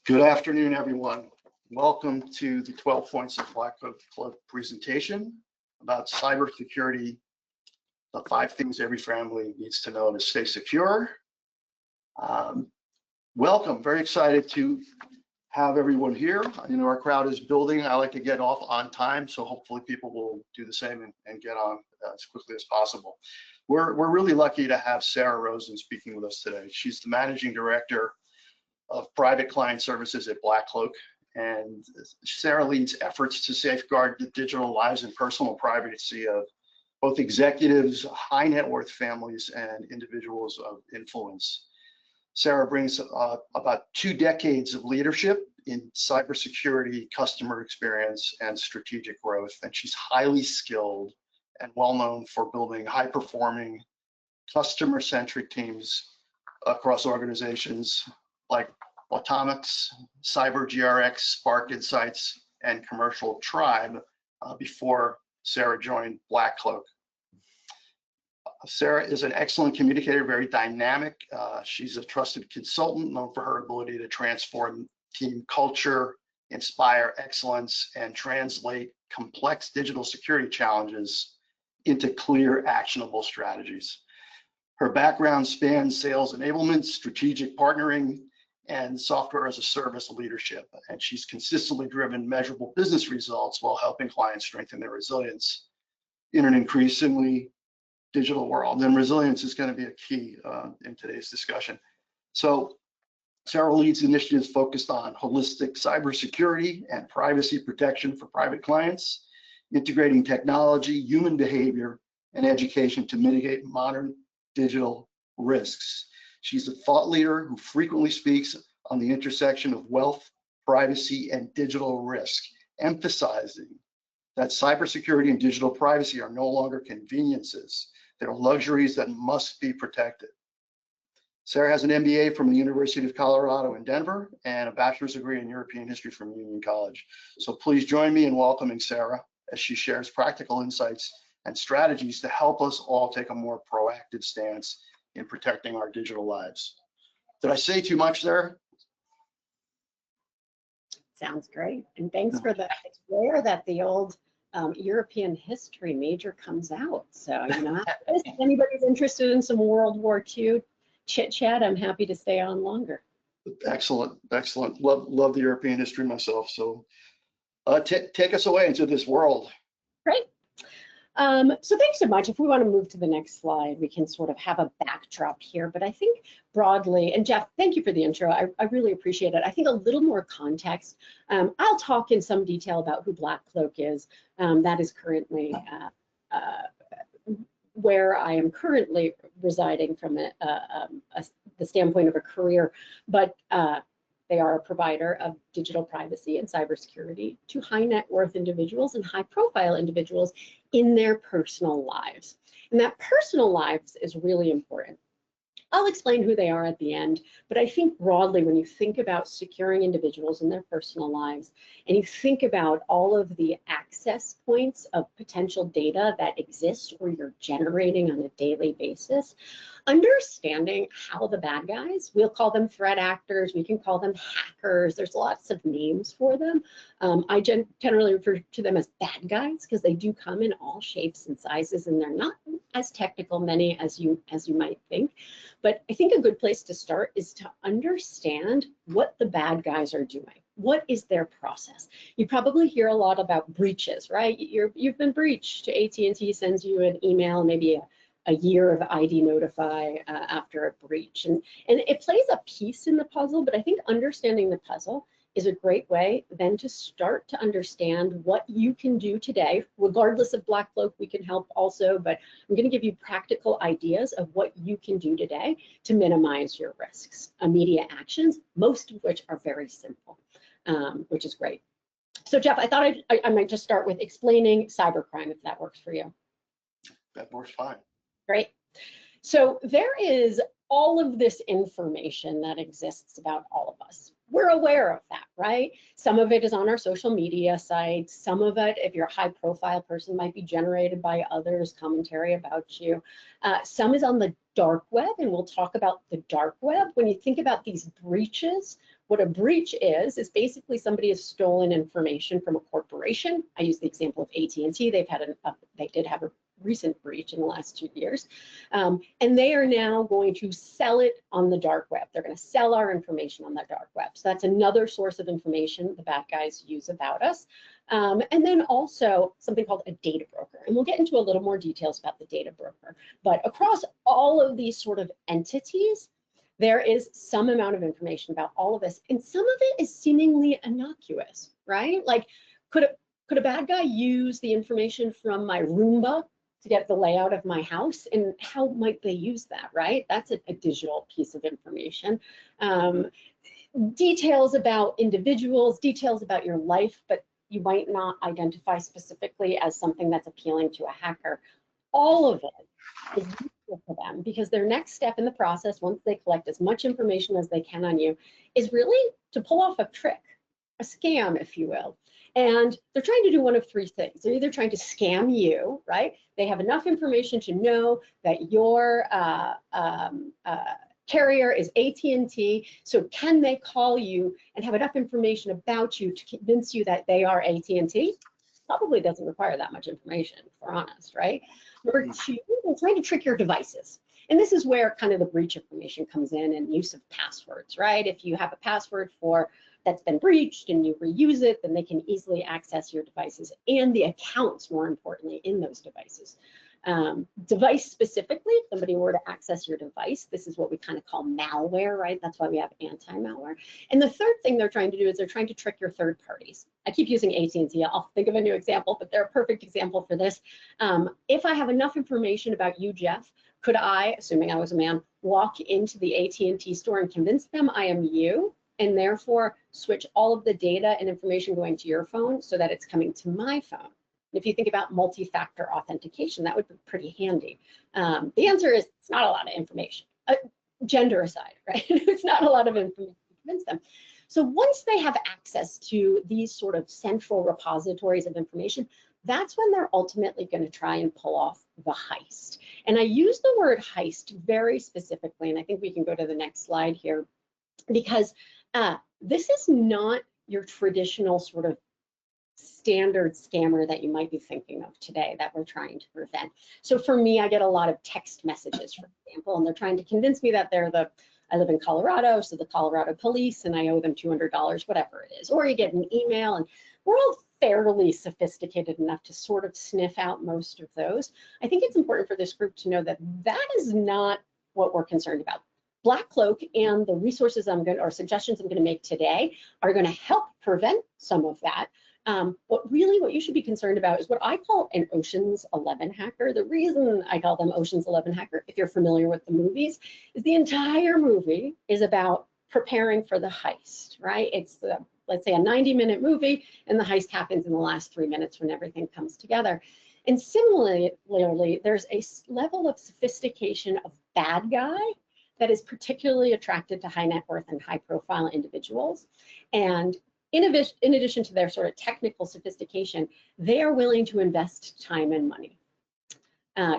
Good afternoon, everyone. Welcome to the 12 Points of Black Cloak Club presentation about cybersecurity, the 5 things every family needs to know to stay secure. Welcome, very excited to have everyone here. You know, our crowd is building. I like to get off on time, so hopefully people will do the same and get on as quickly as possible. We're really lucky to have Sarah Rosen speaking with us today. She's the Managing Director of Private Client Services at Black Cloak, and Sarah leads efforts to safeguard the digital lives and personal privacy of both executives, high net worth families, and individuals of influence. Sarah brings about 2 decades of leadership in cybersecurity, customer experience, and strategic growth, and she's highly skilled and well known for building high-performing, customer-centric teams across organizations like Atomics, Cyber GRX, Spark Insights, and Commercial Tribe before Sarah joined Black Cloak. Sarah is an excellent communicator, very dynamic. She's a trusted consultant known for her ability to transform team culture, inspire excellence, and translate complex digital security challenges into clear, actionable strategies. Her background spans sales enablement, strategic partnering, and software as a service leadership. And she's consistently driven measurable business results while helping clients strengthen their resilience in an increasingly digital world. And resilience is going to be a key in today's discussion. So Sarah leads initiatives focused on holistic cybersecurity and privacy protection for private clients, integrating technology, human behavior, and education to mitigate modern digital risks. She's a thought leader who frequently speaks on the intersection of wealth, privacy, and digital risk, emphasizing that cybersecurity and digital privacy are no longer conveniences. They're luxuries that must be protected. Sarah has an MBA from the University of Colorado in Denver and a bachelor's degree in European history from Union College. So please join me in welcoming Sarah as she shares practical insights and strategies to help us all take a more proactive stance in protecting our digital lives. Did I say too much there? Sounds great. And thanks for the, it's rare that the old European history major comes out. So, you know, if anybody's interested in some World War II chit chat, I'm happy to stay on longer. Excellent, excellent. Love the European history myself. So take us away into this world. Great. So thanks so much. If we want to move to the next slide, we can sort of have a backdrop here. But I think broadly, and Jeff, thank you for the intro. I really appreciate it. I think a little more context. I'll talk in some detail about who Black Cloak is. That is currently where I am currently residing from the standpoint of a career. But they are a provider of digital privacy and cybersecurity to high net worth individuals and high profile individuals in their personal lives. And that personal lives is really important. I'll explain who they are at the end, but I think broadly when you think about securing individuals in their personal lives and you think about all of the access points of potential data that exist or you're generating on a daily basis, understanding how the bad guys, we'll call them threat actors, we can call them hackers, there's lots of names for them. I generally refer to them as bad guys because they do come in all shapes and sizes and they're not as technical many as you might think. But I think a good place to start is to understand what the bad guys are doing. What is their process? You probably hear a lot about breaches, right? You've been breached. AT&T sends you an email, maybe a year of ID notify after a breach. And it plays a piece in the puzzle, but I think understanding the puzzle is a great way then to start to understand what you can do today. Regardless of Black Cloak, we can help also, but I'm going to give you practical ideas of what you can do today to minimize your risks. Immediate actions, most of which are very simple, which is great. So Jeff, I thought I might just start with explaining cybercrime, if that works for you. That works fine. Great. So there is all of this information that exists about all of us. We're aware of that, right? Some of it is on our social media sites. Some of it, if you're a high profile person, might be generated by others, commentary about you. Some is on the dark web, and we'll talk about the dark web. When you think about these breaches, What a breach is basically somebody has stolen information from a corporation. I use the example of AT&T. They did have a recent breach in the last 2 years. And they are now going to sell it on the dark web. They're going to sell our information on the dark web. So that's another source of information the bad guys use about us. And then also something called a data broker. And we'll get into a little more details about the data broker. But across all of these sort of entities, there is some amount of information about all of us. And some of it is seemingly innocuous, right? Like, could a bad guy use the information from my Roomba to get the layout of my house? And how might they use that, right? That's a digital piece of information. Details about individuals, details about your life, but you might not identify specifically as something that's appealing to a hacker. All of it is useful for them because their next step in the process, once they collect as much information as they can on you, is really to pull off a trick, a scam, if you will. And they're trying to do one of three things. They're either trying to scam you, right? They have enough information to know that your carrier is AT&T, so can they call you and have enough information about you to convince you that they are AT&T? Probably doesn't require that much information, if we're honest, right? Number two, they're trying to trick your devices. And this is where kind of the breach information comes in and use of passwords, right? If you have a password that's been breached and you reuse it, then they can easily access your devices and the accounts, more importantly, in those devices. Device specifically, if somebody were to access your device, this is what we kind of call malware, right? That's why we have anti-malware. And the third thing they're trying to do is they're trying to trick your third parties. I keep using AT&T. I'll think of a new example, but they're a perfect example for this. If I have enough information about you, Jeff, could I, assuming I was a man, walk into the AT&T store and convince them I am you, and therefore switch all of the data and information going to your phone so that it's coming to my phone? If you think about multi-factor authentication, that would be pretty handy. The answer is it's not a lot of information, gender aside, right? It's not a lot of information to convince them. So once they have access to these sort of central repositories of information, that's when they're ultimately going to try and pull off the heist. And I use the word heist very specifically, and I think we can go to the next slide here, because this is not your traditional sort of standard scammer that you might be thinking of today that we're trying to prevent. So for me, I get a lot of text messages, for example, and they're trying to convince me that I live in Colorado, so the Colorado police, and I owe them $200, whatever it is. Or you get an email, and we're all fairly sophisticated enough to sort of sniff out most of those. I think it's important for this group to know that that is not what we're concerned about. Black Cloak and the resources or suggestions I'm going to make today are going to help prevent some of that. What you should be concerned about is what I call an Ocean's 11 hacker. The reason I call them Ocean's 11 hacker, if you're familiar with the movies, is the entire movie is about preparing for the heist, right? It's let's say a 90-minute movie, and the heist happens in the last 3 minutes when everything comes together. And similarly, there's a level of sophistication of bad guy that is particularly attracted to high net worth and high profile individuals. And in addition to their sort of technical sophistication, they are willing to invest time and money.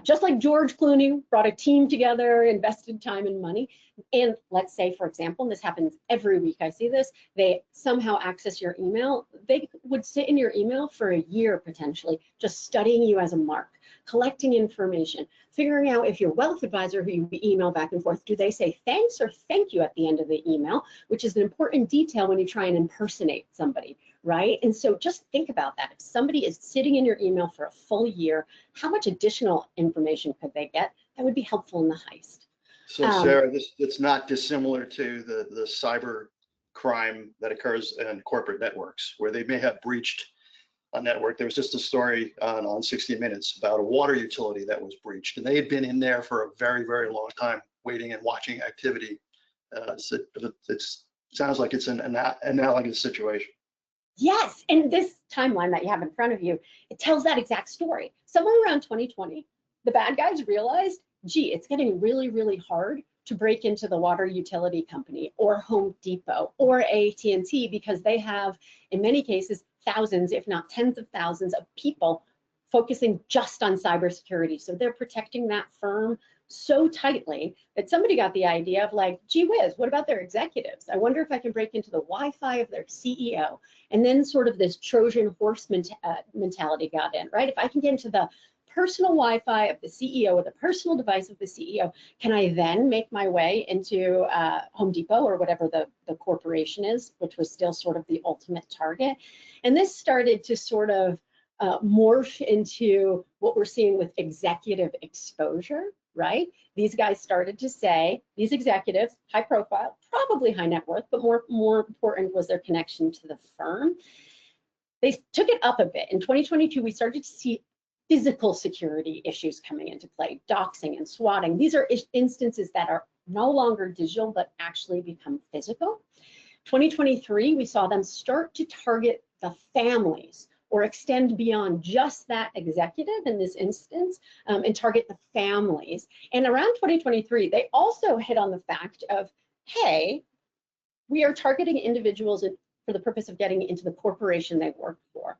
Just like George Clooney brought a team together, invested time and money, and let's say, for example, and this happens every week, I see this, they somehow access your email. They would sit in your email for a year, potentially, just studying you as a mark, collecting information, figuring out if your wealth advisor who you email back and forth, do they say thanks or thank you at the end of the email, which is an important detail when you try and impersonate somebody, right? And so just think about that. If somebody is sitting in your email for a full year, how much additional information could they get that would be helpful in the heist? So Sarah, it's not dissimilar to the cyber crime that occurs in corporate networks, where they may have breached a network. There was just a story on 60 Minutes about a water utility that was breached, and they had been in there for a very, very long time, waiting and watching activity. So it sounds like it's an analogous situation. Yes, and this timeline that you have in front of you, it tells that exact story. Somewhere around 2020, the bad guys realized, gee, it's getting really, really hard to break into the water utility company or Home Depot or AT&T because they have, in many cases, thousands, if not tens of thousands of people focusing just on cybersecurity. So they're protecting that firm so tightly that somebody got the idea of like, gee whiz, what about their executives? I wonder if I can break into the Wi-Fi of their CEO. And then sort of this Trojan horse mentality got in, right? If I can get into the personal Wi-Fi of the CEO or the personal device of the CEO, can I then make my way into Home Depot or whatever the corporation is, which was still sort of the ultimate target? And this started to sort of morph into what we're seeing with executive exposure, right? These guys started to say, these executives, high profile, probably high net worth, but more important was their connection to the firm. They took it up a bit. In 2022, we started to see physical security issues coming into play, doxing and swatting. These are instances that are no longer digital, but actually become physical. 2023, we saw them start to target the families or extend beyond just that executive in this instance and target the families. And around 2023, they also hit on the fact of, hey, we are targeting individuals for the purpose of getting into the corporation they work for.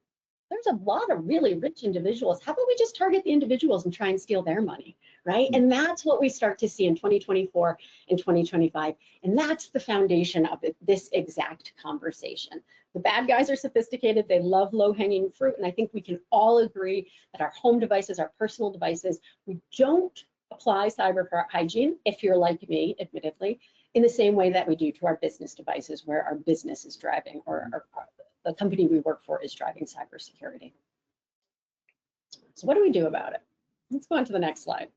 There's a lot of really rich individuals. How about we just target the individuals and try and steal their money, right? And that's what we start to see in 2024 and 2025. And that's the foundation of this exact conversation. The bad guys are sophisticated. They love low-hanging fruit. And I think we can all agree that our home devices, our personal devices, we don't apply cyber hygiene, if you're like me, admittedly, in the same way that we do to our business devices, where our business is driving, or the company we work for is driving cybersecurity. So what do we do about it? Let's go on to the next slide.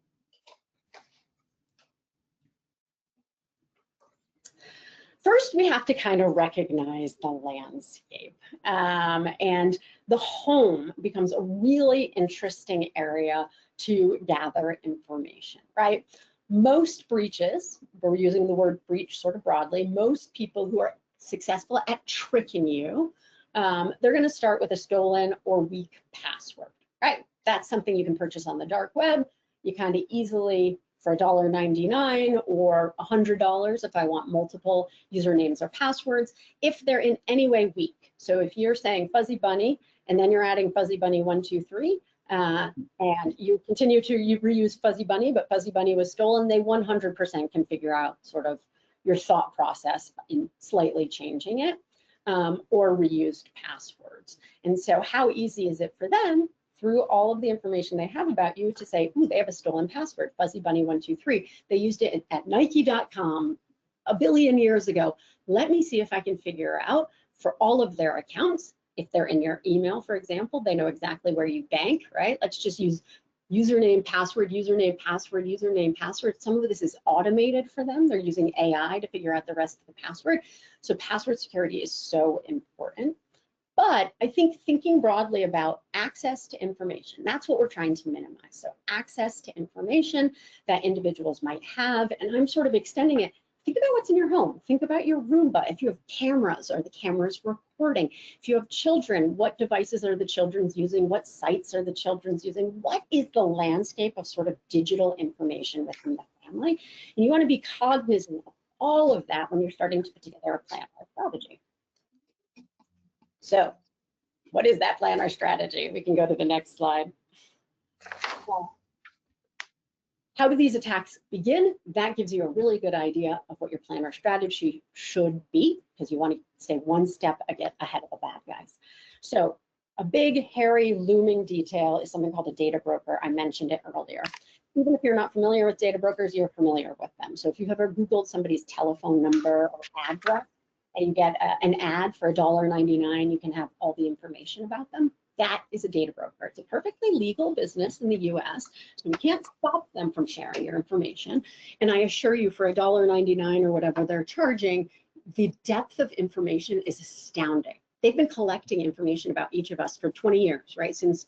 First, we have to kind of recognize the landscape. And the home becomes a really interesting area to gather information, right? Most breaches, we're using the word breach sort of broadly, most people who are successful at tricking you, they're going to start with a stolen or weak password, right? That's something you can purchase on the dark web. You kind of easily, for $1.99 or $100 if I want multiple usernames or passwords, if they're in any way weak. So if you're saying Fuzzy Bunny and then you're adding Fuzzy Bunny 123, and you continue to reuse Fuzzy Bunny, but Fuzzy Bunny was stolen, they 100% can figure out sort of your thought process in slightly changing it, or reused passwords. And so how easy is it for them, through all of the information they have about you, to say, ooh, they have a stolen password, Fuzzy Bunny 123. They used it at Nike.com a billion years ago. Let me see if I can figure out for all of their accounts, if they're in your email, for example, they know exactly where you bank, right? Let's just use username, password, username, password, username, password. Some of this is automated for them. They're using AI to figure out the rest of the password. So password security is so important. But I think thinking broadly about access to information, that's what we're trying to minimize. So access to information that individuals might have, and I'm sort of extending it. Think about what's in your home. Think about your Roomba. If you have cameras, are the cameras recording? If you have children, what devices are the children's using? What sites are the children's using? What is the landscape of sort of digital information within the family? And you want to be cognizant of all of that when you're starting to put together a plan or strategy. So what is that plan or strategy? We can go to the next slide. How do these attacks begin? That gives you a really good idea of what your plan or strategy should be, because you want to stay one step ahead of the bad guys. So a big, hairy, looming detail is something called a data broker. I mentioned it earlier. Even if you're not familiar with data brokers, you're familiar with them. So if you've ever Googled somebody's telephone number or address, and you get an ad for $1.99, you can have all the information about them. That is a data broker. It's a perfectly legal business in the US, so you can't stop them from sharing your information. And I assure you, for $1.99 or whatever they're charging, the depth of information is astounding. They've been collecting information about each of us for 20 years, right? Since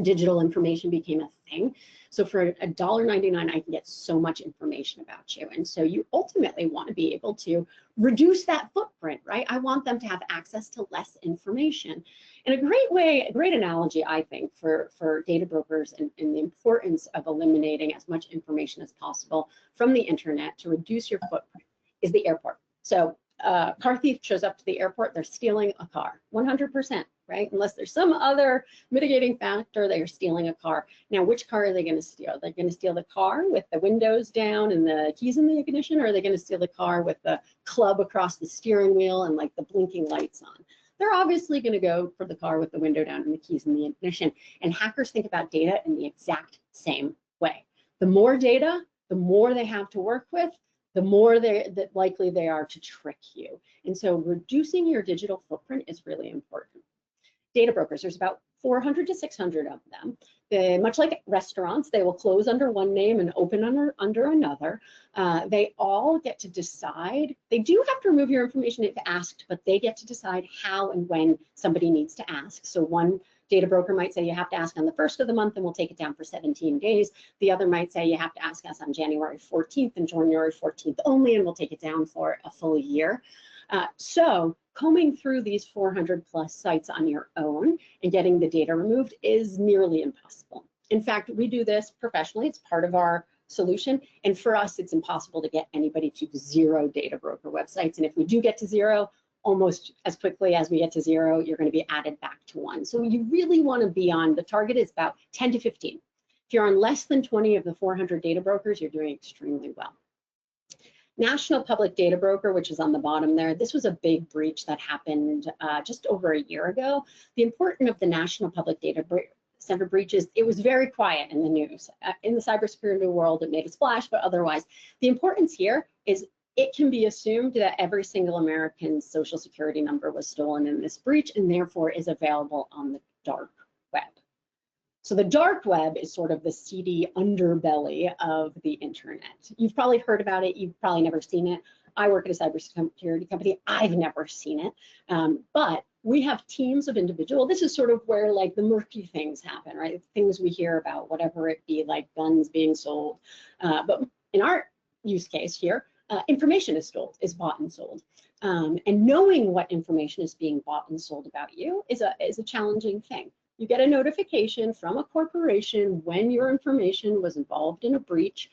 digital information became a thing. So for $1.99, I can get so much information about you. And so you ultimately want to be able to reduce that footprint, right? I want them to have access to less information. And a great analogy, I think, for data brokers and the importance of eliminating as much information as possible from the internet to reduce your footprint is the airport. So car thief shows up to the airport, they're stealing a car, 100%, right? Unless there's some other mitigating factor, they're stealing a car. Now, which car are they going to steal? They're going to steal the car with the windows down and the keys in the ignition, or are they going to steal the car with the club across the steering wheel and like the blinking lights on? They're obviously going to go for the car with the window down and the keys in the ignition. And hackers think about data in the exact same way. The more data, the more they have to work with, the more likely they are to trick you. And so reducing your digital footprint is really important. Data brokers, there's about 400 to 600 of them. Much like restaurants, they will close under one name and open under another. They all get to decide. They do have to remove your information if asked, but they get to decide how and when somebody needs to ask. So one data broker might say you have to ask on the 1st of the month and we'll take it down for 17 days. The other might say you have to ask us on January 14th and January 14th only, and we'll take it down for a full year. So combing through these 400 plus sites on your own and getting the data removed is nearly impossible. In fact, we do this professionally. It's part of our solution. And for us, it's impossible to get anybody to 0 data broker websites. And if we do get to 0, almost as quickly as we get to 0, you're going to be added back to 1. So you really want to be on, the target is about 10 to 15. If you're on less than 20 of the 400 data brokers, you're doing extremely well. National Public Data Broker, which is on the bottom there, this was a big breach that happened just over a year ago. The importance of the National Public Data Center breaches, it was very quiet in the news. In the cybersecurity world, it made a splash, but otherwise, the importance here is it can be assumed that every single American's social security number was stolen in this breach and therefore is available on the dark web. So the dark web is sort of the seedy underbelly of the internet. You've probably heard about it. You've probably never seen it. I work at a cybersecurity company. I've never seen it, but we have teams of individuals. This is sort of where like the murky things happen, right? Things we hear about, whatever it be, like guns being sold. But in our use case here, information is bought and sold. And knowing what information is being bought and sold about you is a challenging thing. You get a notification from a corporation when your information was involved in a breach.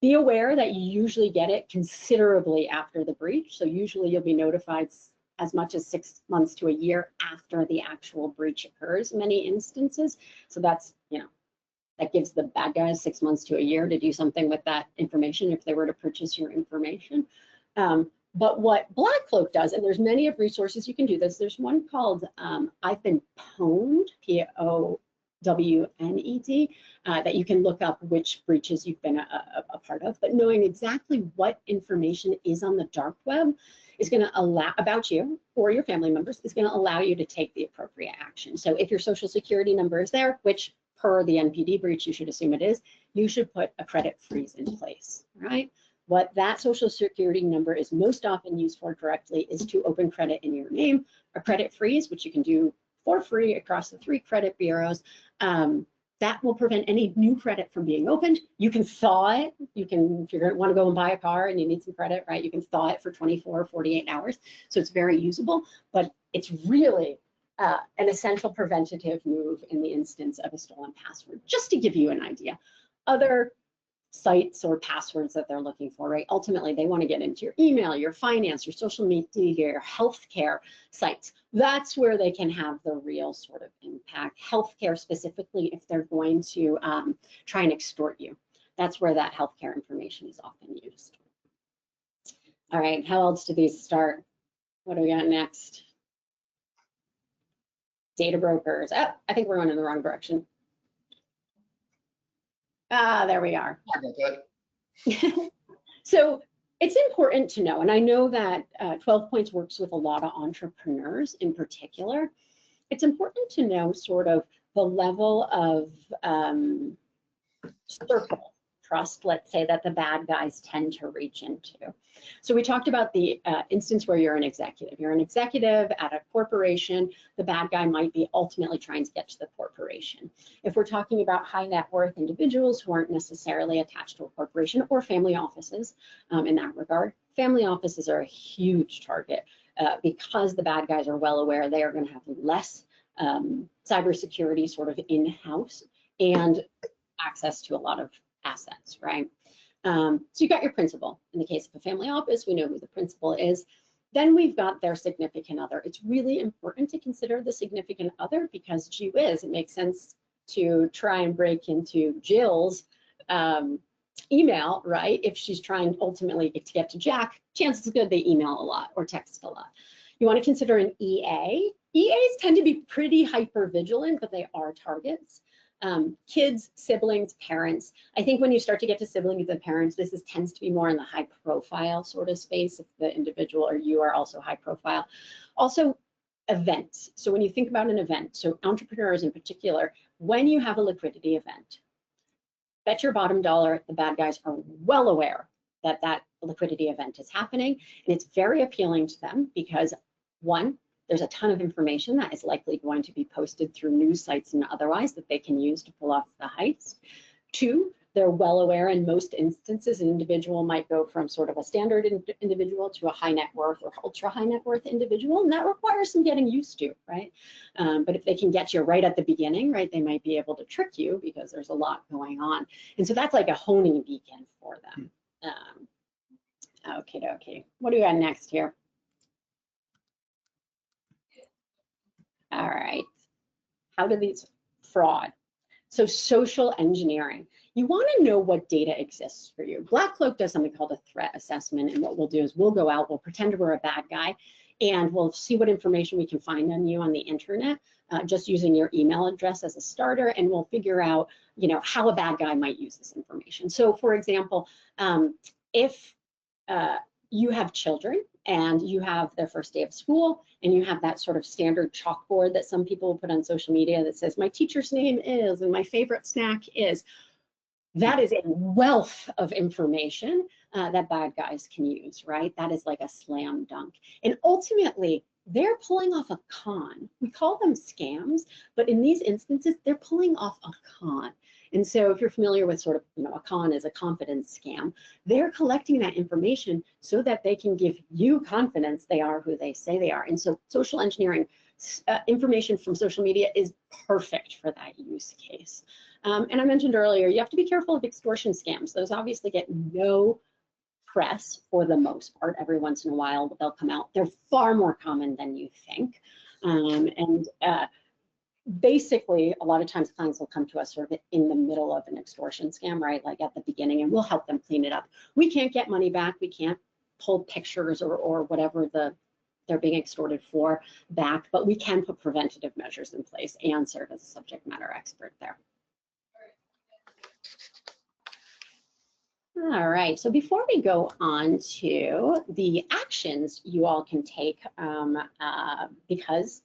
Be aware that you usually get it considerably after the breach. So usually you'll be notified as much as 6 months to a year after the actual breach occurs in many instances. So that's, that gives the bad guys 6 months to a year to do something with that information if they were to purchase your information. But what Black Cloak does, and there's many of resources you can do this, there's one called I've Been Pwned, Pwned, that you can look up which breaches you've been a part of, but knowing exactly what information is on the dark web is going to allow, about you or your family members, is going to allow you to take the appropriate action. So if your social security number is there, which per the NPD breach, you should assume it is, you should put a credit freeze in place, right? What that social security number is most often used for directly is to open credit in your name. A credit freeze, which you can do for free across the 3 credit bureaus, that will prevent any new credit from being opened. You can thaw it. You can, if you're going to want to go and buy a car and you need some credit, right? You can thaw it for 24 or 48 hours. So it's very usable, but it's really an essential preventative move in the instance of a stolen password, just to give you an idea. Other sites or passwords that they're looking for, right? Ultimately, they want to get into your email, your finance, your social media, your healthcare sites. That's where they can have the real sort of impact. Healthcare specifically, if they're going to try and extort you. That's where that healthcare information is often used. All right, how else do these start? What do we got next? Data brokers. Oh, I think we're going in the wrong direction. Ah, there we are. So it's important to know, and I know that 12 Points works with a lot of entrepreneurs in particular. It's important to know sort of the level of circle trust, let's say, that the bad guys tend to reach into. So we talked about the instance where you're an executive. You're an executive at a corporation. The bad guy might be ultimately trying to get to the corporation. If we're talking about high net worth individuals who aren't necessarily attached to a corporation, or family offices in that regard, family offices are a huge target because the bad guys are well aware they are going to have less cybersecurity sort of in-house and access to a lot of assets, right? So you got your principal. In the case of a family office, we know who the principal is. Then we've got their significant other. It's really important to consider the significant other because, gee whiz, it makes sense to try and break into Jill's email, right? If she's trying ultimately to get to Jack, chances are good they email a lot or text a lot. You want to consider an EA. EAs tend to be pretty hyper vigilant, but they are targets. Kids, siblings, parents. I think when you start to get to siblings and parents, this tends to be more in the high profile sort of space if the individual or you are also high profile. Also, events. So when you think about an event, so entrepreneurs in particular, when you have a liquidity event, bet your bottom dollar the bad guys are well aware that that liquidity event is happening, and it's very appealing to them because, one, there's a ton of information that is likely going to be posted through news sites and otherwise that they can use to pull off the heist. Two, they're well aware in most instances an individual might go from sort of a standard individual to a high net worth or ultra high net worth individual, and that requires some getting used to, right? But if they can get you right at the beginning, right, they might be able to trick you because there's a lot going on. And so that's like a honing beacon for them. Okay. What do we got next here? All right. How do these fraud? So social engineering. You want to know what data exists for you. Black Cloak does something called a threat assessment, and what we'll do is we'll go out, we'll pretend we're a bad guy, and we'll see what information we can find on you on the internet, just using your email address as a starter, and we'll figure out, you know, how a bad guy might use this information. So, for example, if you have children and you have their first day of school and you have that sort of standard chalkboard that some people put on social media that says my teacher's name is and my favorite snack is, that is a wealth of information that bad guys can use, right? That is like a slam dunk. And ultimately, they're pulling off a con. We call them scams, but in these instances, they're pulling off a con. And so if you're familiar with sort of, you know, a con is a confidence scam, they're collecting that information so that they can give you confidence they are who they say they are. And so social engineering information from social media is perfect for that use case. And I mentioned earlier, you have to be careful of extortion scams. Those obviously get no press for the most part. Every once in a while, they'll come out. They're far more common than you think. Basically, a lot of times clients will come to us sort of in the middle of an extortion scam, right? Like at the beginning, and we'll help them clean it up. We can't get money back. We can't pull pictures or whatever they're being extorted for back, but we can put preventative measures in place and serve as a subject matter expert there. All right, so before we go on to the actions you all can take because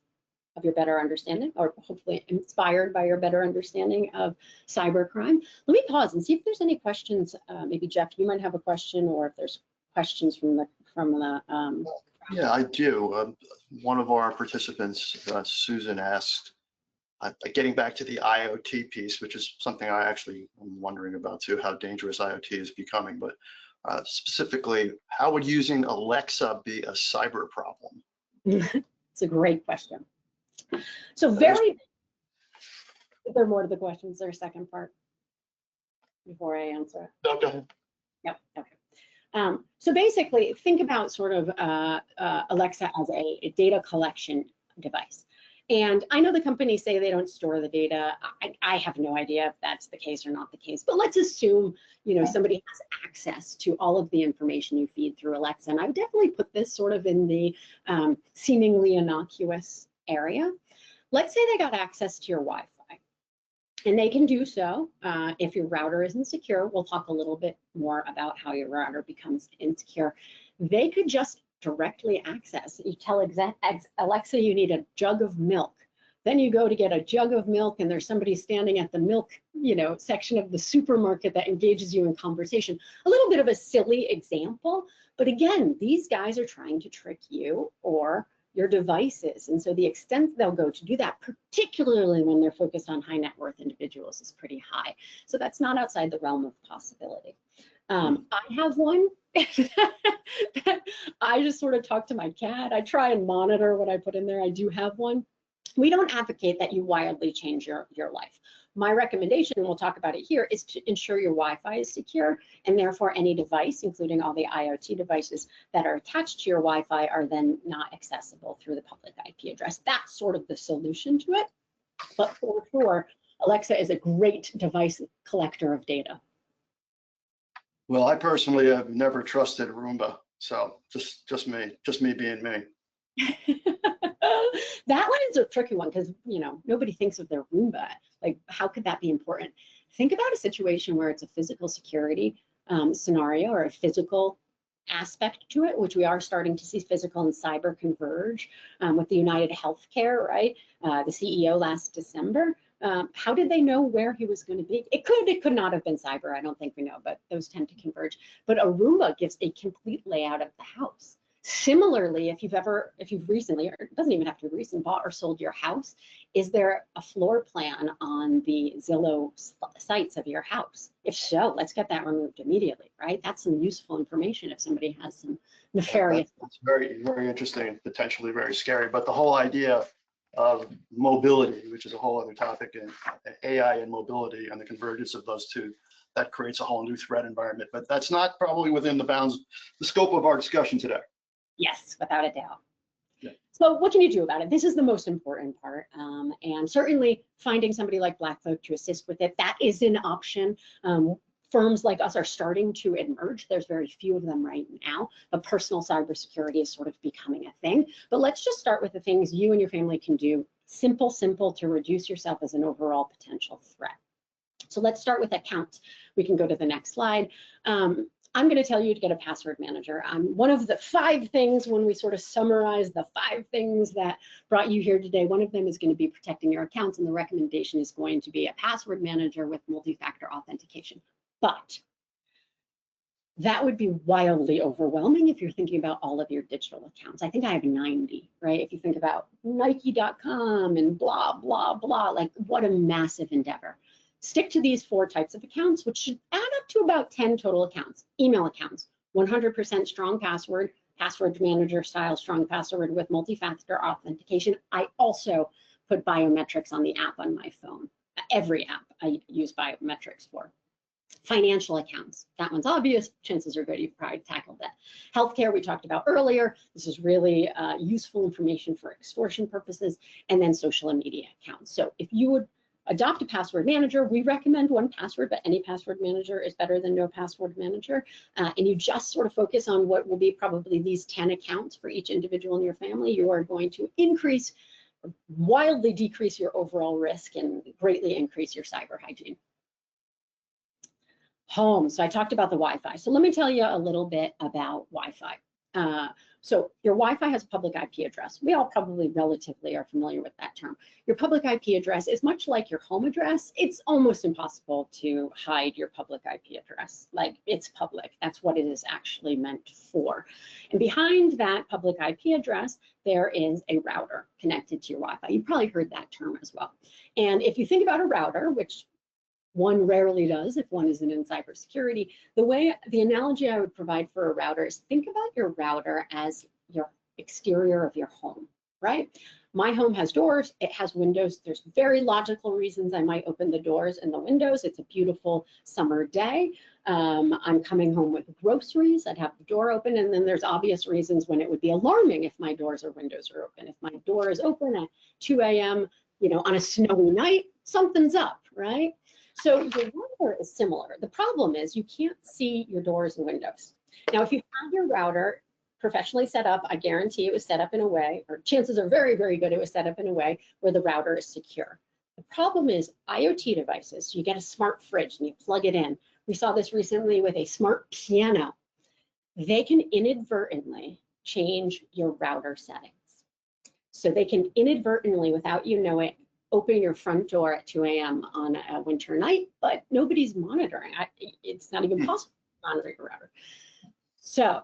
of your better understanding, or hopefully inspired by your better understanding of cybercrime, let me pause and see if there's any questions. Maybe Jeff, you might have a question, or if there's questions from the Yeah, I do. One of our participants, Susan, asked, getting back to the IoT piece, which is something I actually am wondering about too, how dangerous IoT is becoming, but specifically, how would using Alexa be a cyber problem? It's a great question. So is there more to the question? Is there a second part before I answer it? No, go ahead. Yep, okay. So basically, think about sort of Alexa as a data collection device. And I know the companies say they don't store the data. I have no idea if that's the case or not the case, but let's assume, you know, somebody has access to all of the information you feed through Alexa. And I would definitely put this sort of in the seemingly innocuous area. Let's say they got access to your Wi-Fi, and they can do so if your router isn't secure. We'll talk a little bit more about how your router becomes insecure. They could just directly access. You tell Alexa you need a jug of milk. Then you go to get a jug of milk, and there's somebody standing at the milk, you know, section of the supermarket that engages you in conversation. A little bit of a silly example, but again, these guys are trying to trick you or your devices. And so the extent they'll go to do that, particularly when they're focused on high net worth individuals, is pretty high. So that's not outside the realm of possibility. I have one that I just sort of talk to my cat. I try and monitor what I put in there. I do have one. We don't advocate that you wildly change your life. My recommendation, and we'll talk about it here, is to ensure your Wi-Fi is secure, and therefore any device, including all the IoT devices that are attached to your Wi-Fi, are then not accessible through the public IP address. That's sort of the solution to it. But for sure, Alexa is a great device collector of data. Well, I personally have never trusted Roomba, so just me being me. That one is a tricky one because, you know, nobody thinks of their Roomba. Like, how could that be important? Think about a situation where it's a physical security scenario or a physical aspect to it, which we are starting to see physical and cyber converge with the United Healthcare, right? The CEO last December. How did they know where he was going to be? It could not have been cyber. I don't think we know, but those tend to converge. But a Roomba gives a complete layout of the house. Similarly, if you've recently, or it doesn't even have to be recent, bought or sold your house, is there a floor plan on the Zillow sites of your house? If so, let's get that removed immediately, right? That's some useful information if somebody has some nefarious. That's very, very interesting and potentially very scary. But the whole idea of mobility, which is a whole other topic, and AI and mobility and the convergence of those two, that creates a whole new threat environment. But that's not probably within the scope of our discussion today. Yes, without a doubt. Yeah. So what can you do about it? This is the most important part. And certainly finding somebody like Blackfoot to assist with it, that is an option. Firms like us are starting to emerge. There's very few of them right now, but personal cybersecurity is sort of becoming a thing. But let's just start with the things you and your family can do, simple to reduce yourself as an overall potential threat. So let's start with accounts. We can go to the next slide. I'm going to tell you to get a password manager. One of the 5 things, when we sort of summarize the 5 things that brought you here today, one of them is going to be protecting your accounts, and the recommendation is going to be a password manager with multi-factor authentication. But that would be wildly overwhelming if you're thinking about all of your digital accounts. I think I have 90, right? If you think about Nike.com and blah, blah, blah, like what a massive endeavor. Stick to these 4 types of accounts, which should add up to about 10 total accounts. Email accounts, 100% strong password manager style strong password with multi-factor authentication. I also put biometrics on the app on my phone. Every app I use biometrics for. Financial accounts, that one's obvious. Chances are good you've probably tackled that. Healthcare, we talked about earlier. This is really useful information for extortion purposes. And then social media accounts. So if you would adopt a password manager, we recommend 1Password, but any password manager is better than no password manager. And you just sort of focus on what will be probably these 10 accounts for each individual in your family. You are going to wildly decrease your overall risk and greatly increase your cyber hygiene. Home. So I talked about the Wi-Fi. So let me tell you a little bit about Wi-Fi. So your Wi-Fi has a public IP address. We all probably relatively are familiar with that term. Your public IP address is much like your home address. It's almost impossible to hide your public IP address. Like, it's public. That's what it is actually meant for. And behind that public IP address, there is a router connected to your Wi-Fi. You've probably heard that term as well. And if you think about a router, which one rarely does if one isn't in cybersecurity, the analogy I would provide for a router is think about your router as your exterior of your home, right? My home has doors, it has windows. There's very logical reasons I might open the doors and the windows. It's a beautiful summer day. I'm coming home with groceries, I'd have the door open, and then there's obvious reasons when it would be alarming if my doors or windows are open. If my door is open at 2 a.m., on a snowy night, something's up, right? So your router is similar. The problem is you can't see your doors and windows. Now, if you have your router professionally set up, I guarantee it was set up in a way, or chances are very, very good it was set up in a way where the router is secure. The problem is IoT devices. You get a smart fridge and you plug it in. We saw this recently with a smart piano. They can inadvertently change your router settings. So they can inadvertently, without you knowing, open your front door at 2 a.m. on a winter night, but nobody's monitoring. It's not even possible to monitor your router. So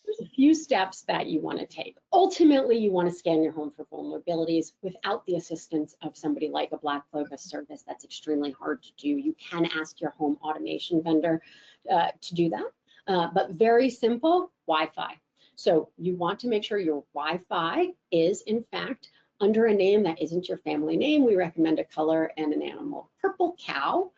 there's a few steps that you want to take. Ultimately, you want to scan your home for vulnerabilities without the assistance of somebody like a Blackfoot, a service that's extremely hard to do. You can ask your home automation vendor to do that, but very simple, Wi-Fi. So you want to make sure your Wi-Fi is, in fact, under a name that isn't your family name, we recommend a color and an animal. Purple cow.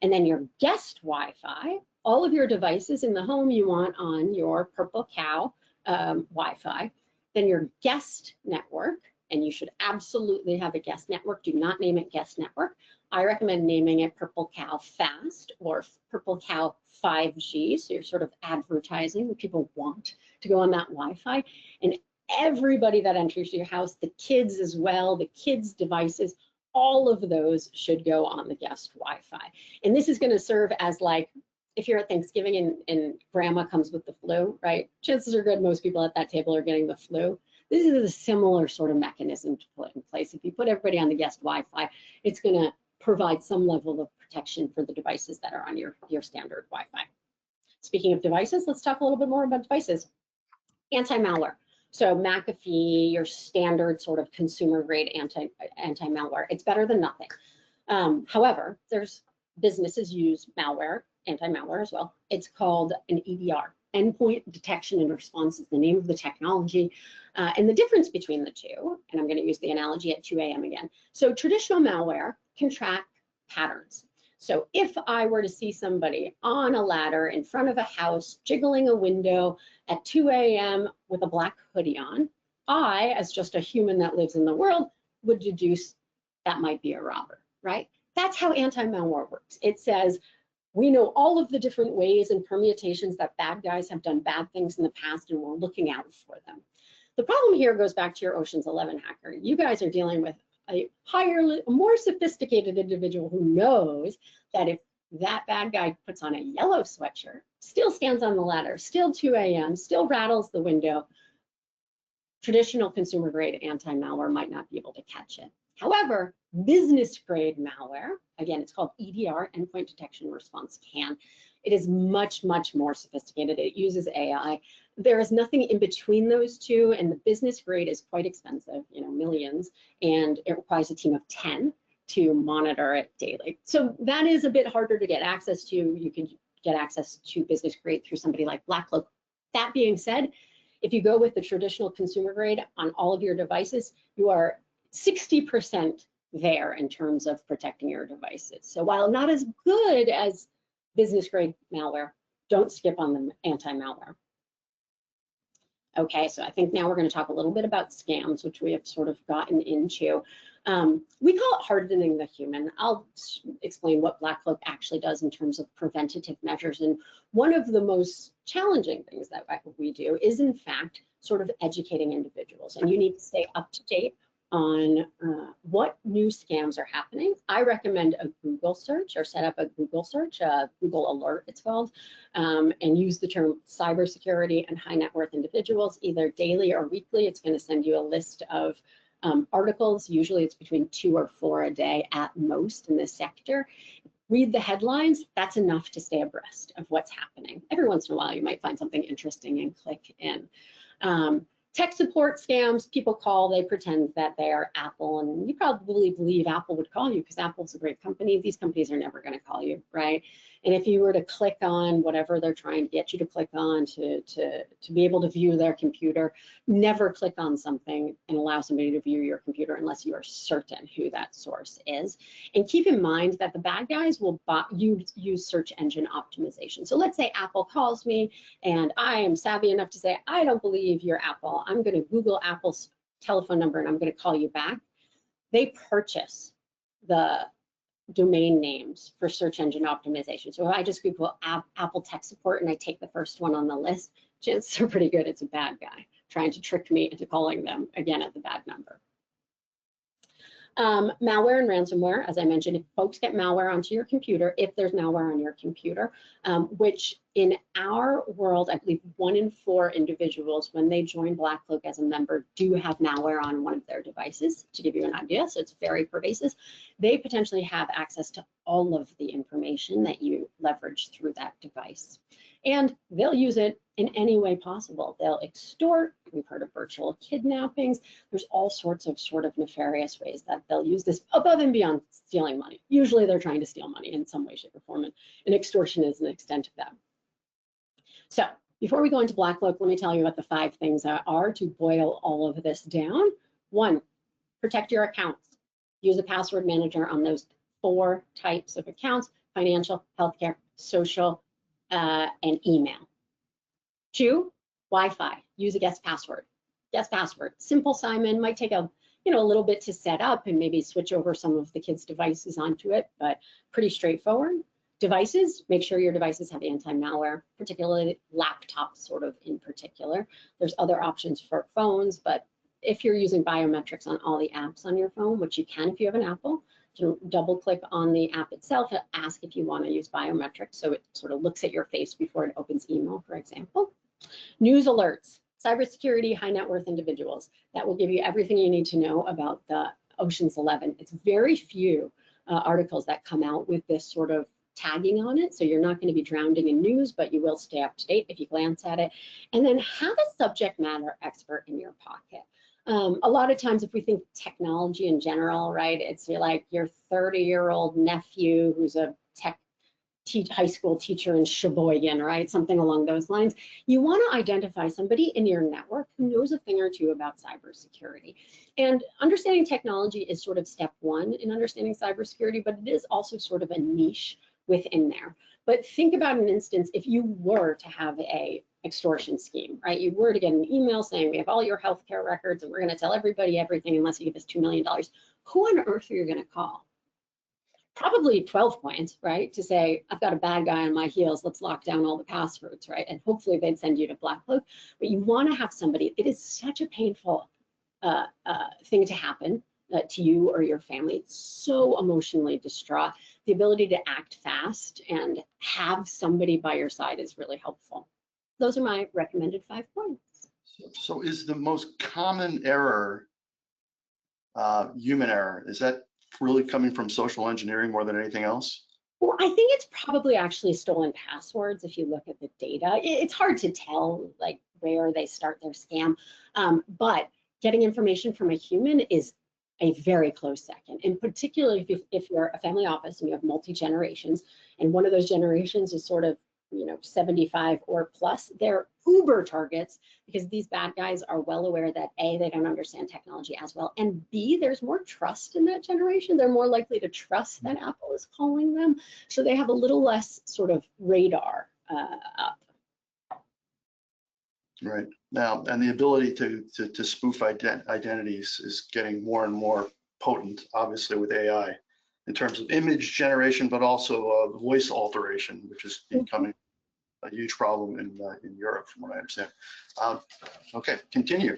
And then your guest Wi-Fi, all of your devices in the home you want on your Purple Cow Wi-Fi. Then your guest network, and you should absolutely have a guest network. Do not name it guest network. I recommend naming it Purple Cow Fast or Purple Cow 5G. So you're sort of advertising that people want to go on that Wi-Fi. And everybody that enters your house, the kids as well, the kids' devices, all of those should go on the guest Wi-Fi. And this is going to serve as like, if you're at Thanksgiving and grandma comes with the flu, right? Chances are good most people at that table are getting the flu. This is a similar sort of mechanism to put in place. If you put everybody on the guest Wi-Fi, it's going to provide some level of protection for the devices that are on your standard Wi-Fi. Speaking of devices, let's talk a little bit more about devices. Anti-malware. So McAfee, your standard sort of consumer grade anti-malware, it's better than nothing. However, there's businesses use malware, anti-malware as well. It's called an EDR, endpoint detection and response is the name of the technology. And the difference between the two, and I'm going to use the analogy at 2 a.m. again. So traditional malware can track patterns. So if I were to see somebody on a ladder in front of a house, jiggling a window at 2 a.m. with a black hoodie on, I, as just a human that lives in the world, would deduce that might be a robber, right? That's how anti-malware works. It says, we know all of the different ways and permutations that bad guys have done bad things in the past, and we're looking out for them. The problem here goes back to your Ocean's 11 hacker. You guys are dealing with a more sophisticated individual who knows that if that bad guy puts on a yellow sweatshirt, still stands on the ladder, still 2 a.m., still rattles the window, traditional consumer grade anti-malware might not be able to catch it. However, business grade malware, again, it's called EDR, endpoint detection response can. It is much, much more sophisticated. It uses AI. There is nothing in between those two, and the business grade is quite expensive, you know, millions, and it requires a team of 10 to monitor it daily. So that is a bit harder to get access to. You can get access to business grade through somebody like BlackCloak. That being said, if you go with the traditional consumer grade on all of your devices, you are 60% there in terms of protecting your devices. So while not as good as business grade malware, don't skip on the anti-malware. Okay, so I think now we're going to talk a little bit about scams, which we have sort of gotten into. We call it hardening the human. I'll explain what BlackCloak actually does in terms of preventative measures. And one of the most challenging things that we do is, in fact, sort of educating individuals. And you need to stay up to date on what new scams are happening. I recommend a Google search, or set up a Google search, Google Alert it's called, and use the term cybersecurity and high net worth individuals either daily or weekly. It's going to send you a list of articles. Usually it's between 2 or 4 a day at most in this sector. Read the headlines. That's enough to stay abreast of what's happening. Every once in a while you might find something interesting and click in. Tech support scams, people call, they pretend that they are Apple, and you probably believe Apple would call you because Apple's a great company. These companies are never going to call you, right? And if you were to click on whatever they're trying to get you to click on to be able to view their computer, never click on something and allow somebody to view your computer unless you are certain who that source is. And keep in mind that the bad guys will use search engine optimization. So let's say Apple calls me and I am savvy enough to say, I don't believe you're Apple. I'm going to Google Apple's telephone number and I'm going to call you back. They purchase the domain names for search engine optimization. So if I just Google Apple tech support and I take the first one on the list, chances are pretty good it's a bad guy trying to trick me into calling them again at the bad number. Malware and ransomware, as I mentioned, if folks get malware onto your computer, if there's malware on your computer, which in our world, I believe 1 in 4 individuals, when they join BlackCloak as a member, do have malware on one of their devices, to give you an idea. So it's very pervasive. They potentially have access to all of the information that you leverage through that device. And they'll use it in any way possible. They'll extort. We've heard of virtual kidnappings. There's all sorts of sort of nefarious ways that they'll use this above and beyond stealing money. Usually they're trying to steal money in some way, shape, or form, and extortion is an extent of that. So before we go into BlackCloak, let me tell you what the 5 things are to boil all of this down. 1, Protect your accounts. Use a password manager on those 4 types of accounts: financial, healthcare, social, and email. 2, Wi-Fi. Use a guest password. Guest password. Simple sign-in, might take a little bit to set up and maybe switch over some of the kids' devices onto it, but pretty straightforward. Devices, make sure your devices have anti-malware, particularly laptops sort of in particular. There's other options for phones, but if you're using biometrics on all the apps on your phone, which you can if you have an Apple, to double click on the app itself and ask if you want to use biometrics, so it sort of looks at your face before it opens email, for example. News alerts, cybersecurity, high net worth individuals. That will give you everything you need to know about the Ocean's 11. It's very few articles that come out with this sort of tagging on it, so you're not going to be drowning in news, but you will stay up to date if you glance at it. And then have a subject matter expert in your pocket. A lot of times if we think technology in general, right, it's like your 30-year-old nephew who's a high school teacher in Sheboygan, right, something along those lines. You want to identify somebody in your network who knows a thing or two about cybersecurity. And understanding technology is sort of step 1 in understanding cybersecurity, but it is also sort of a niche within there. But think about an instance if you were to have a extortion scheme, right? You were to get an email saying we have all your healthcare records and we're going to tell everybody everything unless you give us $2 million. Who on earth are you going to call? Probably 12 points, right? To say, I've got a bad guy on my heels, let's lock down all the passwords, right? And hopefully they'd send you to Blackcloak. But you want to have somebody, it is such a painful thing to happen to you or your family. It's so emotionally distraught. The ability to act fast and have somebody by your side is really helpful. Those are my recommended 5 points. So is the most common error human error? Is that really coming from social engineering more than anything else? Well, I think it's probably actually stolen passwords if you look at the data. It's hard to tell like where they start their scam, but getting information from a human is a very close second. And particularly if you're a family office and you have multi-generations, and one of those generations is sort of 75 or plus, they're uber targets because these bad guys are well aware that A, they don't understand technology as well, and B, there's more trust in that generation. They're more likely to trust that Apple is calling them, so they have a little less sort of radar up. Right. Now, and the ability to spoof identities is getting more and more potent, obviously with AI, in terms of image generation, but also voice alteration, which is becoming a huge problem in Europe, from what I understand. Okay, continue.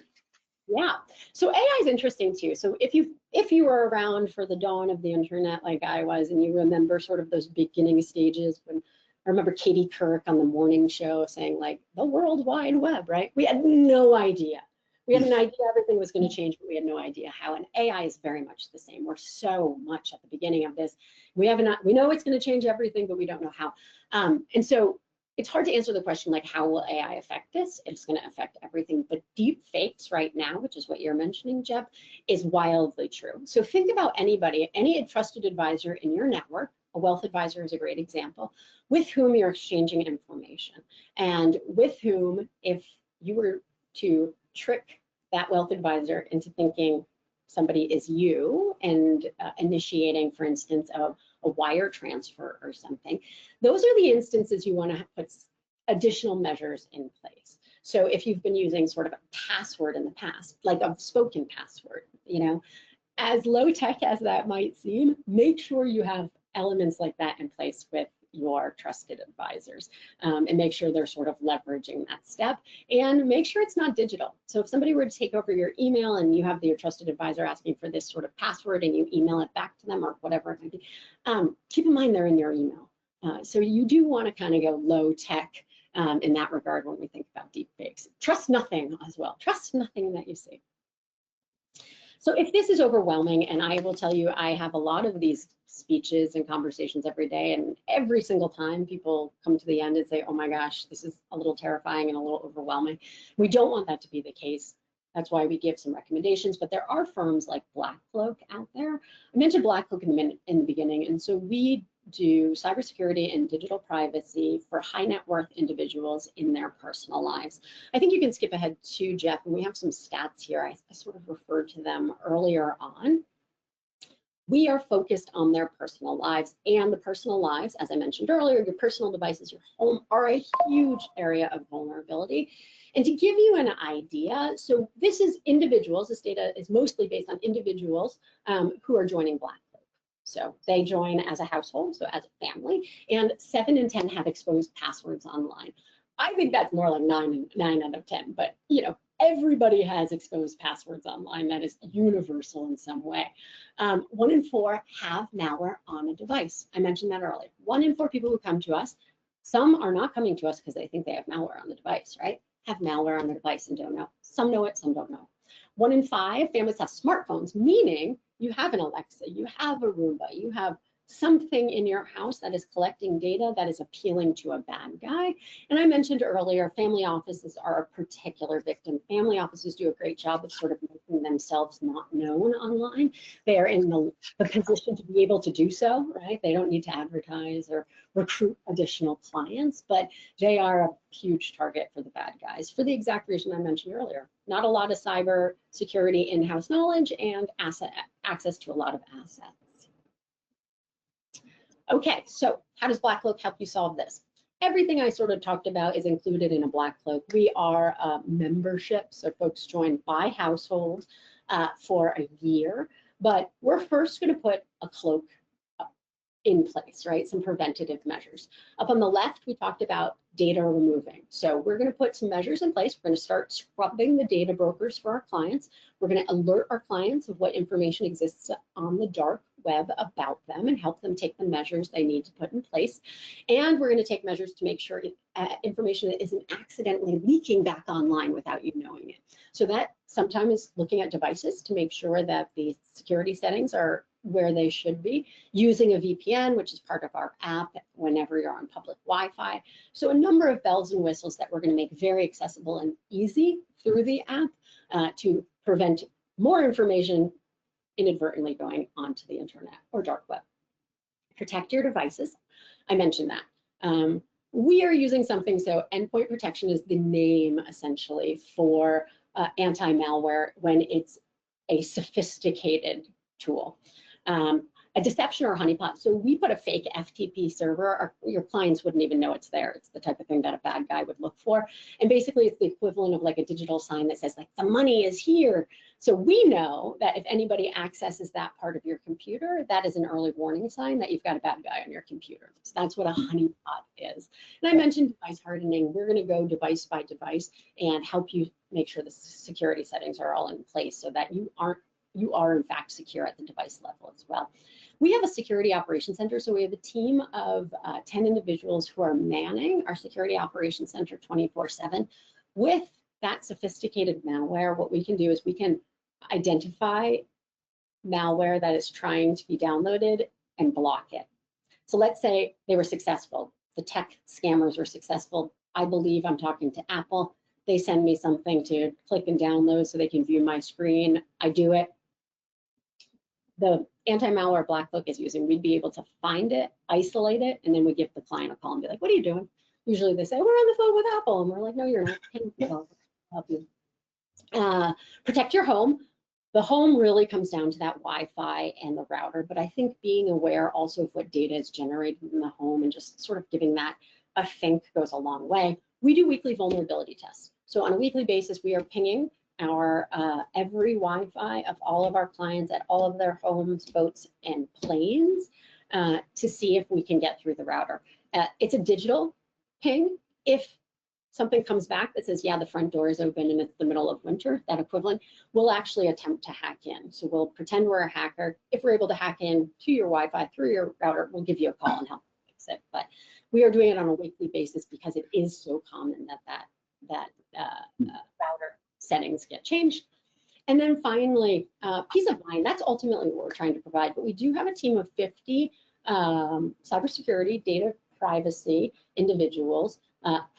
Yeah, so AI is interesting too. So if you were around for the dawn of the internet like I was, and you remember sort of those beginning stages when I remember Katie Couric on the morning show saying like the World Wide Web, right? We had no idea. We had an idea everything was going to change, but we had no idea how. And AI is very much the same. We're so much at the beginning of this. We know it's going to change everything, but we don't know how. And so it's hard to answer the question like how will AI affect this? It's going to affect everything. But deep fakes right now, which is what you're mentioning, Jeb, is wildly true. So think about anybody, any trusted advisor in your network. A wealth advisor is a great example, with whom you're exchanging information, and with whom, if you were to trick that wealth advisor into thinking somebody is you and initiating, for instance, a wire transfer or something, those are the instances you want to put additional measures in place. So if you've been using sort of a password in the past, like a spoken password, as low tech as that might seem, make sure you have elements like that in place with your trusted advisors, and make sure they're sort of leveraging that step, and make sure it's not digital. So if somebody were to take over your email and you have your trusted advisor asking for this sort of password and you email it back to them or whatever it might be, keep in mind they're in your email. So you do want to kind of go low tech in that regard when we think about deep fakes. Trust nothing as well. Trust nothing that you see. So if this is overwhelming, and I will tell you, I have a lot of these speeches and conversations every day, and every single time people come to the end and say, oh my gosh, this is a little terrifying and a little overwhelming. We don't want that to be the case. That's why we give some recommendations, but there are firms like Blackcloak out there. I mentioned Blackcloak in the beginning, and so we do cybersecurity and digital privacy for high net worth individuals in their personal lives. I think you can skip ahead to Jeff, and we have some stats here. I sort of referred to them earlier on. We are focused on their personal lives, and the personal lives, as I mentioned earlier, your personal devices, your home, are a huge area of vulnerability. And to give you an idea, so this is individuals, this data is mostly based on individuals who are joining Black Cloak. So they join as a household, so as a family, and 7 in 10 have exposed passwords online. I think that's more like 9 out of 10, but you know, everybody has exposed passwords online. That is universal in some way. 1 in 4 have malware on a device. I mentioned that earlier. 1 in 4 people who come to us, some are not coming to us because they think they have malware on the device, right? Have malware on their device and don't know. Some know it, some don't know. 1 in 5 families have smartphones, meaning you have an Alexa, you have a Roomba, you have something in your house that is collecting data that is appealing to a bad guy. And I mentioned earlier, family offices are a particular victim. Family offices do a great job of sort of making themselves not known online. They are in the position to be able to do so, right? They don't need to advertise or recruit additional clients, but they are a huge target for the bad guys for the exact reason I mentioned earlier. Not a lot of cyber security in-house knowledge and access to a lot of assets. Okay, so how does Black Cloak help you solve this? Everything I sort of talked about is included in a Black Cloak. We are a membership, so folks join by household for a year, but we're first going to put a cloak in place, right? Some preventative measures. Up on the left, we talked about data removing. So we're going to put some measures in place. We're going to start scrubbing the data brokers for our clients. We're going to alert our clients of what information exists on the dark web about them and help them take the measures they need to put in place. And we're going to take measures to make sure information isn't accidentally leaking back online without you knowing it. So that sometimes is looking at devices to make sure that the security settings are where they should be, using a VPN, which is part of our app whenever you're on public Wi-Fi. So a number of bells and whistles that we're going to make very accessible and easy through the app to prevent more information inadvertently going onto the internet or dark web. Protect your devices. I mentioned that. We are using something, so endpoint protection is the name essentially for anti-malware when it's a sophisticated tool. A deception or honeypot. So we put a fake FTP server, your clients wouldn't even know it's there. It's the type of thing that a bad guy would look for. And basically it's the equivalent of like a digital sign that says like the money is here. So we know that if anybody accesses that part of your computer, that is an early warning sign that you've got a bad guy on your computer. So that's what a honeypot is. And I mentioned device hardening. We're going to go device by device and help you make sure the security settings are all in place so that you are in fact secure at the device level as well. We have a security operations center, so we have a team of 10 individuals who are manning our security operations center 24/7. With that sophisticated malware, what we can do is we can identify malware that is trying to be downloaded and block it. So let's say they were successful. The tech scammers were successful. I believe I'm talking to Apple. They send me something to click and download so they can view my screen. I do it. The anti-malware Black Cloak is using, we'd be able to find it, isolate it, and then we give the client a call and be like, what are you doing? Usually they say, we're on the phone with Apple. And we're like, no, you're not. I'll help you. Protect your home. The home really comes down to that Wi-Fi and the router, but I think being aware also of what data is generated in the home and just sort of giving that a think goes a long way. We do weekly vulnerability tests. So on a weekly basis, we are pinging our every Wi-Fi of all of our clients at all of their homes, boats, and planes to see if we can get through the router. It's a digital ping. If something comes back that says, yeah, the front door is open and it's the middle of winter, that equivalent, we'll actually attempt to hack in. So we'll pretend we're a hacker. If we're able to hack in to your Wi-Fi through your router, we'll give you a call and help you fix it. But we are doing it on a weekly basis because it is so common that router settings get changed. And then finally, peace of mind. That's ultimately what we're trying to provide. But we do have a team of 50 cybersecurity, data privacy individuals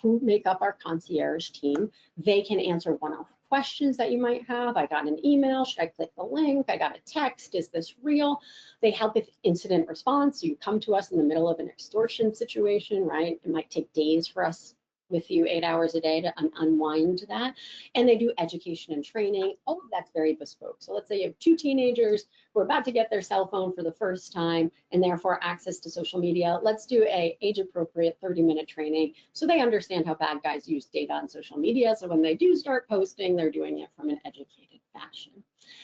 who make up our concierge team. They can answer one-off questions that you might have. I got an email, should I click the link? I got a text, is this real? They help with incident response. So you come to us in the middle of an extortion situation, right? It might take days for us with you 8 hours a day to unwind that. And they do education and training. All of that's very bespoke. So let's say you have 2 teenagers who are about to get their cell phone for the first time and therefore access to social media. Let's do a age-appropriate 30-minute training so they understand how bad guys use data on social media. So when they do start posting, they're doing it from an educated fashion.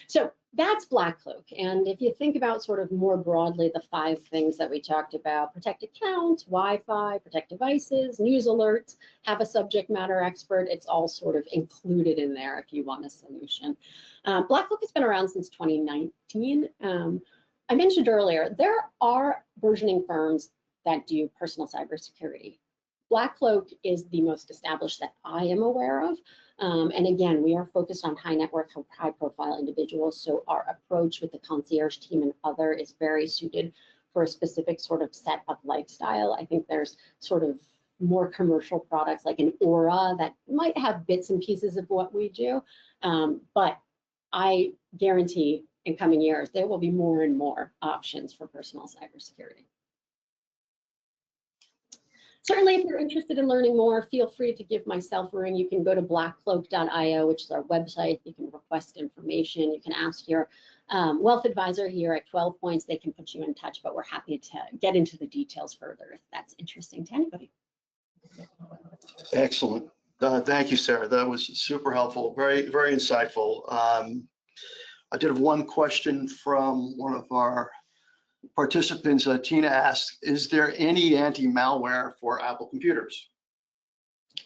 So that's Black Cloak. And if you think about sort of more broadly the 5 things that we talked about: protect accounts, Wi-Fi, protect devices, news alerts, have a subject matter expert, it's all sort of included in there if you want a solution. Black Cloak has been around since 2019. I mentioned earlier, there are versioning firms that do personal cybersecurity. Black Cloak is the most established that I am aware of. And again, we are focused on high net worth, high profile individuals. So our approach with the concierge team and other is very suited for a specific sort of set of lifestyle. I think there's sort of more commercial products like an Aura that might have bits and pieces of what we do. But I guarantee in coming years, there will be more and more options for personal cybersecurity. Certainly, if you're interested in learning more, feel free to give myself a ring. You can go to blackcloak.io, which is our website. You can request information. You can ask your wealth advisor here at 12 Points. They can put you in touch, but we're happy to get into the details further if that's interesting to anybody. Excellent. Thank you, Sarah. That was super helpful, very, very insightful. I did have one question from one of our participants. Tina asked, is there any anti-malware for Apple computers?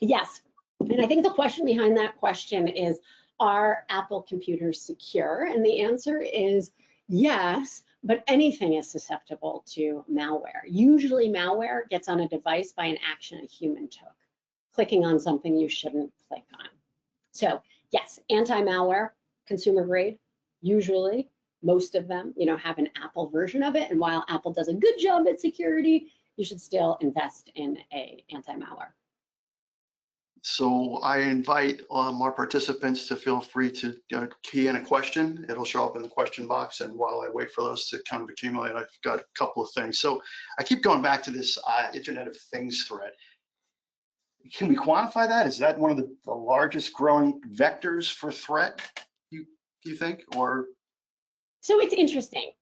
Yes, and I think the question behind that question is, are Apple computers secure? And the answer is yes, but anything is susceptible to malware. Usually malware gets on a device by an action a human took, clicking on something you shouldn't click on. So yes, anti-malware, consumer grade, usually. Most of them, have an Apple version of it. And while Apple does a good job at security, you should still invest in a anti-malware. So I invite our participants to feel free to key in a question. It'll show up in the question box. And while I wait for those to kind of accumulate, I've got a couple of things. So I keep going back to this Internet of Things threat. Can we quantify that? Is that one of the largest growing vectors for threat, you think, or? So it's interesting.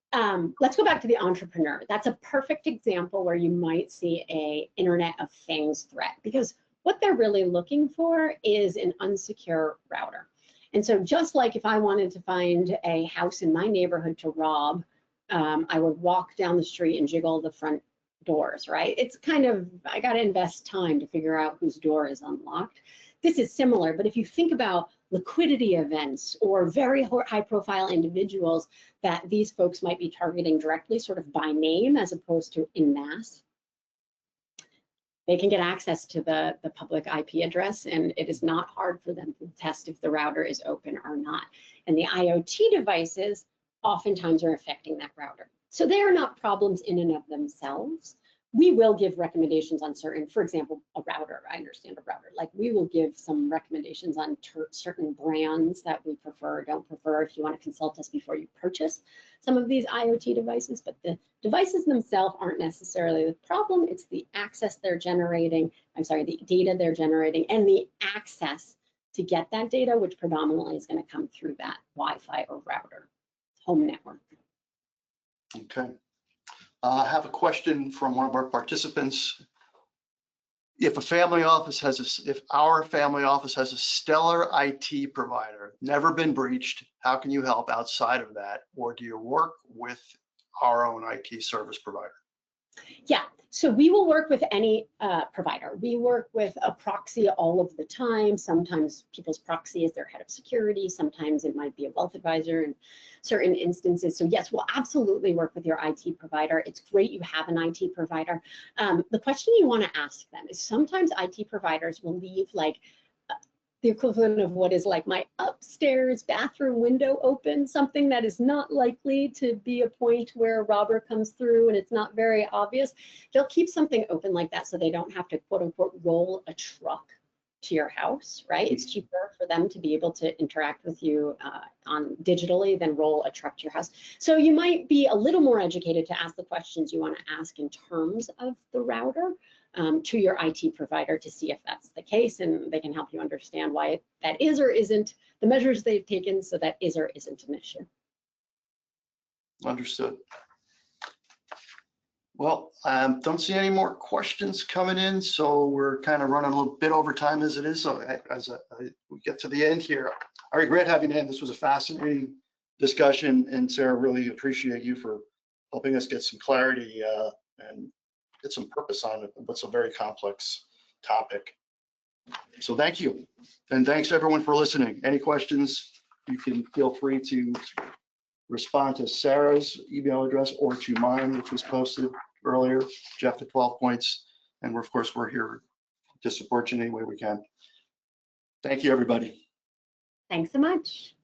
Let's go back to the entrepreneur. That's a perfect example where you might see a Internet of Things threat, because what they're really looking for is an unsecure router. And so just like if I wanted to find a house in my neighborhood to rob, I would walk down the street and jiggle the front doors, right? It's kind of, I got to invest time to figure out whose door is unlocked. This is similar, but if you think about liquidity events or very high profile individuals that these folks might be targeting directly, sort of by name as opposed to in mass, they can get access to the public IP address, and it is not hard for them to test if the router is open or not. And the IoT devices oftentimes are affecting that router. So they are not problems in and of themselves. We will give recommendations on certain, for example, a router. I understand a router. Like we will give some recommendations on certain brands that we prefer or don't prefer if you want to consult us before you purchase some of these IoT devices. But the devices themselves aren't necessarily the problem. It's the access they're generating, the data they're generating, and the access to get that data, which predominantly is going to come through that Wi-Fi or router, home network. Okay. I have a question from one of our participants. If our family office has a stellar IT provider, never been breached, how can you help outside of that? Or do you work with our own IT service provider? Yeah, so we will work with any provider. We work with a proxy all of the time. Sometimes people's proxy is their head of security. Sometimes it might be a wealth advisor in certain instances. So yes, we'll absolutely work with your IT provider. It's great you have an IT provider. The question you want to ask them is sometimes IT providers will leave like the equivalent of what is like my upstairs bathroom window open, something that is not likely to be a point where a robber comes through and it's not very obvious. They'll keep something open like that so they don't have to quote unquote roll a truck to your house, right? It's cheaper for them to be able to interact with you on digitally than roll a truck to your house. So you might be a little more educated to ask the questions you want to ask in terms of the router to your IT provider to see if that's the case, and they can help you understand why that is or isn't the measures they've taken, so that is or isn't an issue. Understood. Well, don't see any more questions coming in, so we're kind of running a little bit over time as it is. So as we get to the end here, I regret having to end. This was a fascinating discussion, and Sarah, really appreciate you for helping us get some clarity and get some purpose on what's a very complex topic. So thank you, and thanks everyone for listening. Any questions, you can feel free to respond to Sarah's email address or to mine, which was posted earlier, Jeff at 12 points. And we're, of course, we're here to support you in any way we can. Thank you, everybody. Thanks so much.